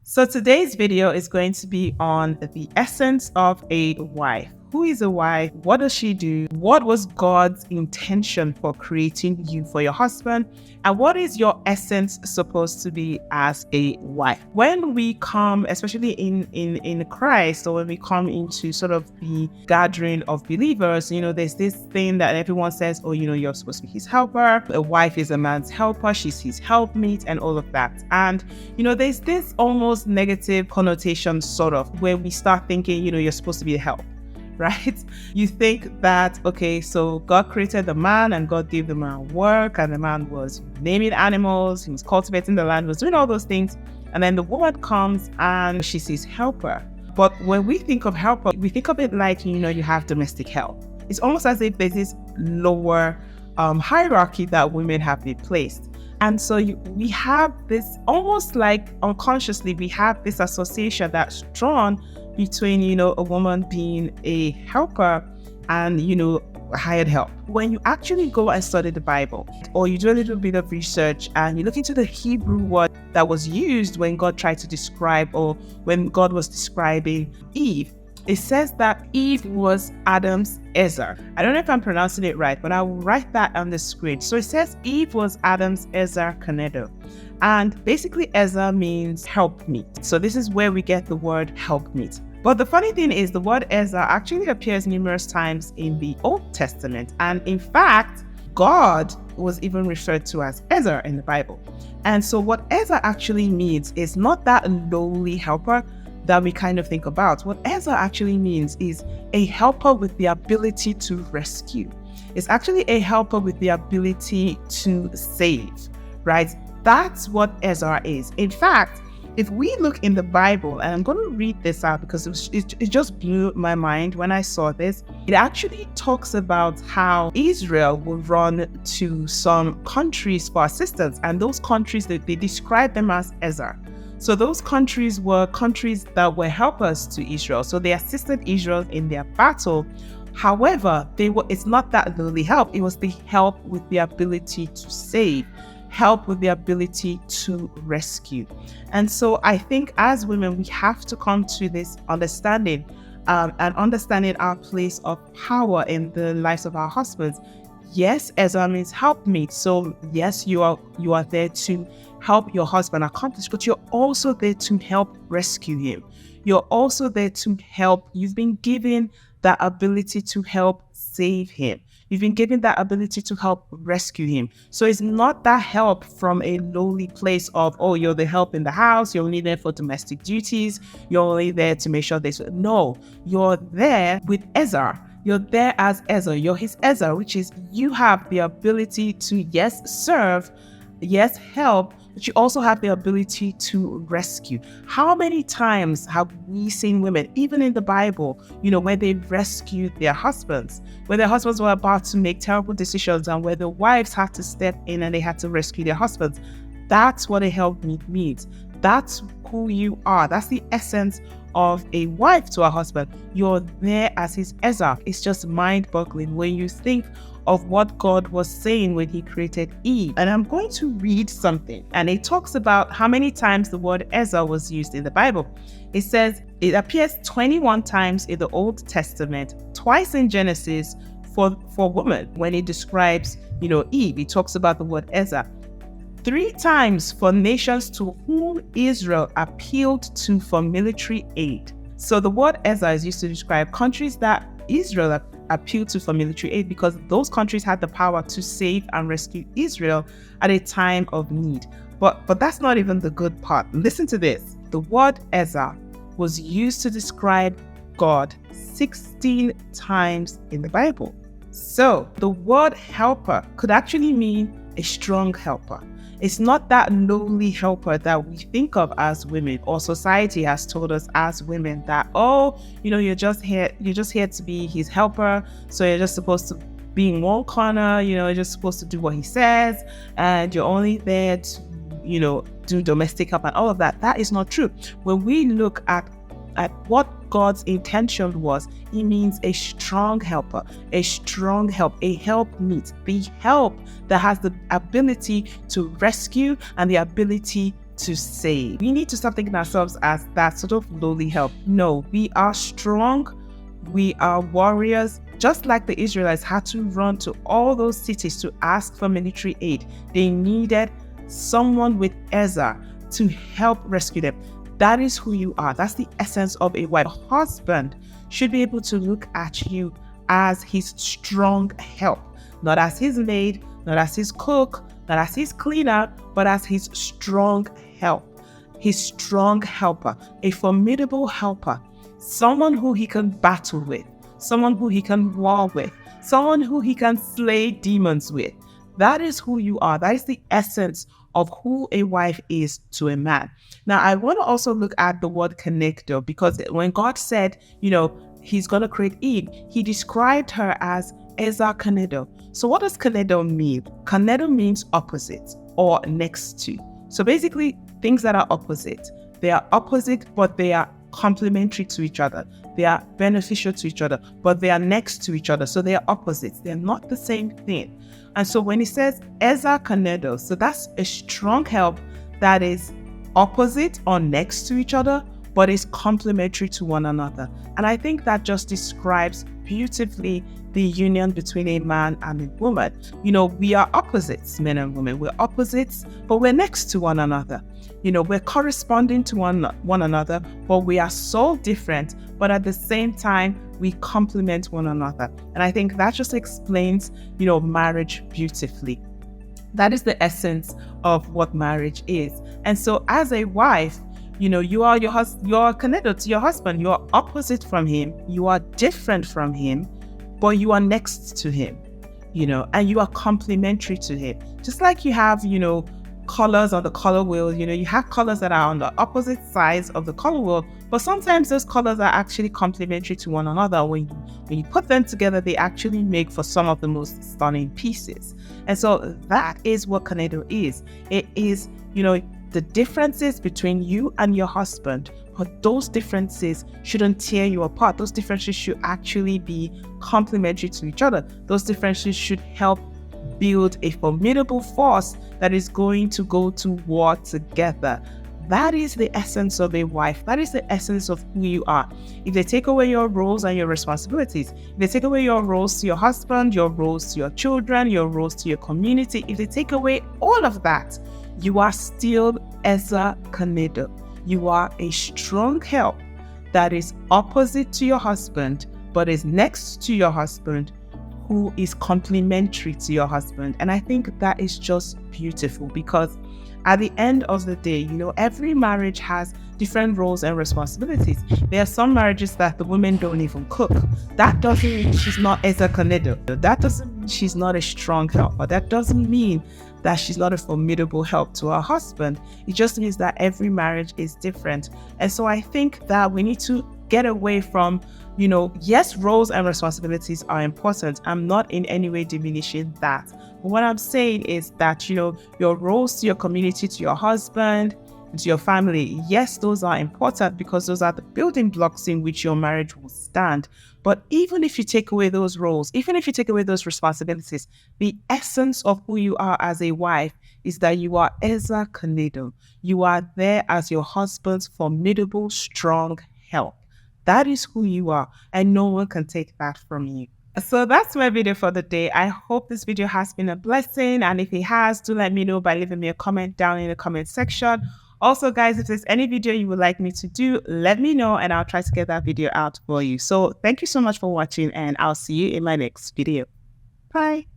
So today's video is going to be on the essence of a wife. Who is a wife? What does she do? What was God's intention for creating you for your husband? And what is your essence supposed to be as a wife? When we come, especially in Christ, or when we come into sort of the gathering of believers, there's this thing that everyone says, oh, you're supposed to be his helper. A wife is a man's helper. She's his helpmeet and all of that. And, there's this almost negative connotation sort of where we start thinking, you're supposed to be the help. Right? You think that, okay, so God created the man and God gave the man work, and the man was naming animals, he was cultivating the land, was doing all those things. And then the woman comes and she's his helper. But when we think of helper, we think of it like, you have domestic help. It's almost as if there's this lower hierarchy that women have been placed. And so we have this almost like unconsciously, we have this association that's drawn between, a woman being a helper and, hired help. When you actually go and study the Bible, or you do a little bit of research and you look into the Hebrew word that was used when God tried to describe, or when God was describing Eve, it says that Eve was Adam's Ezer. I don't know if I'm pronouncing it right, but I'll write that on the screen. So it says Eve was Adam's Ezer Kenedo. And basically Ezer means helpmeet. So this is where we get the word helpmeet. But the funny thing is the word Ezer actually appears numerous times in the Old Testament. And in fact, God was even referred to as Ezer in the Bible. And so what Ezer actually means is not that lowly helper that we kind of think about. What Ezer actually means is a helper with the ability to rescue. It's actually a helper with the ability to save, right? That's what Ezer is. In fact, if we look in the Bible, and I'm going to read this out because it just blew my mind when I saw this. It actually talks about how Israel will run to some countries for assistance, and those countries, they describe them as Ezer. So those countries were countries that were helpers to Israel. So they assisted Israel in their battle. However, it's not that lowly help. It was the help with the ability to save, help with the ability to rescue. And so I think as women, we have to come to this understanding and understanding our place of power in the lives of our husbands. Yes, Ezer means helpmeet. So yes, you are there to help your husband accomplish, but you're also there to help rescue him. You're also there to help. You've been given that ability to help save him. You've been given that ability to help rescue him. So it's not that help from a lowly place of, oh, you're the help in the house, you're only there for domestic duties, you're only there to make sure there's... No, you're there with Ezer. You're there as Ezer. You're his Ezer, which is you have the ability to, yes, serve, yes, help, but you also have the ability to rescue. How many times have we seen women, even in the Bible, where they rescued their husbands, where their husbands were about to make terrible decisions and where the wives had to step in and they had to rescue their husbands? That's what a helpmeet means. That's who you are. That's the essence of a wife to a husband. You're there as his Ezer. It's just mind-boggling when you think of what God was saying when he created Eve. And I'm going to read something, and it talks about how many times the word Ezer was used in the Bible. It says it appears 21 times in the Old Testament, twice in Genesis for woman. When it describes, Eve, it talks about the word Ezer. 3 times for nations to whom Israel appealed to for military aid. So the word Ezer is used to describe countries that Israel appealed to for military aid because those countries had the power to save and rescue Israel at a time of need. But that's not even the good part. Listen to this. The word Ezer was used to describe God 16 times in the Bible. So the word helper could actually mean a strong helper. It's not that lowly helper that we think of as women, or society has told us as women that, oh, you're just here to be his helper. So you're just supposed to be in one corner, you're just supposed to do what he says, and you're only there to, do domestic help and all of that. That is not true. When we look at what God's intention was, it means a strong helper, a strong help, a helpmeet, the help that has the ability to rescue and the ability to save. We need to stop thinking ourselves as that sort of lowly help. No, we are strong. We are warriors. Just like the Israelites had to run to all those cities to ask for military aid, they needed someone with Ezra to help rescue them. That is who you are. That's the essence of a wife. A husband should be able to look at you as his strong help, not as his maid, not as his cook, not as his cleaner, but as his strong help, his strong helper, a formidable helper, someone who he can battle with, someone who he can war with, someone who he can slay demons with. That is who you are. That is the essence of who a wife is to a man. Now, I want to also look at the word connector, because when God said, he's going to create Eve, he described her as Eza Kanedo. So what does Kanedo mean? Kanedo means opposite or next to. So basically, things that are opposite. They are opposite, but they are complementary to each other. They are beneficial to each other, but they are next to each other. So they are opposites. They're not the same thing. And so when he says Eza Kanedo, so that's a strong help that is opposite or next to each other, but is complementary to one another. And I think that just describes beautifully the union between a man and a woman. We are opposites, men and women. We're opposites, but we're next to one another. We're corresponding to one another, but we are so different, but at the same time, we complement one another. And I think that just explains, marriage beautifully. That is the essence of what marriage is. And so as a wife, you are you're connected to your husband. You are opposite from him. You are different from him, but you are next to him, and you are complementary to him. Just like you have, colors on the color wheel, you have colors that are on the opposite sides of the color wheel, but sometimes those colors are actually complementary to one another. When you put them together, they actually make for some of the most stunning pieces. And so that is what Kanedo is. It is, the differences between you and your husband, but those differences shouldn't tear you apart. Those differences should actually be complementary to each other. Those differences should help build a formidable force that is going to go to war together. That is the essence of a wife. That is the essence of who you are. If they take away your roles and your responsibilities, if they take away your roles to your husband, your roles to your children, your roles to your community, if they take away all of that, you are still Eza Kanedo. You are a strong help that is opposite to your husband, but is next to your husband, who is complementary to your husband. And I think that is just beautiful, because at the end of the day, every marriage has different roles and responsibilities. There are some marriages that the women don't even cook. That doesn't mean she's not Eza Kanedo. That doesn't mean she's not a strong helper. That doesn't mean that she's not a formidable help to her husband. It just means that every marriage is different. And so I think that we need to get away from, yes, roles and responsibilities are important. I'm not in any way diminishing that. But what I'm saying is that, your roles to your community, to your husband, to your family, yes, those are important, because those are the building blocks in which your marriage will stand. But even if you take away those roles, even if you take away those responsibilities, the essence of who you are as a wife is that you are Eza Kanedo. You are there as your husband's formidable, strong help. That is who you are, and no one can take that from you. So that's my video for the day. I hope this video has been a blessing, and if it has, do let me know by leaving me a comment down in the comment section. Also, guys, if there's any video you would like me to do, let me know and I'll try to get that video out for you. So thank you so much for watching, and I'll see you in my next video. Bye.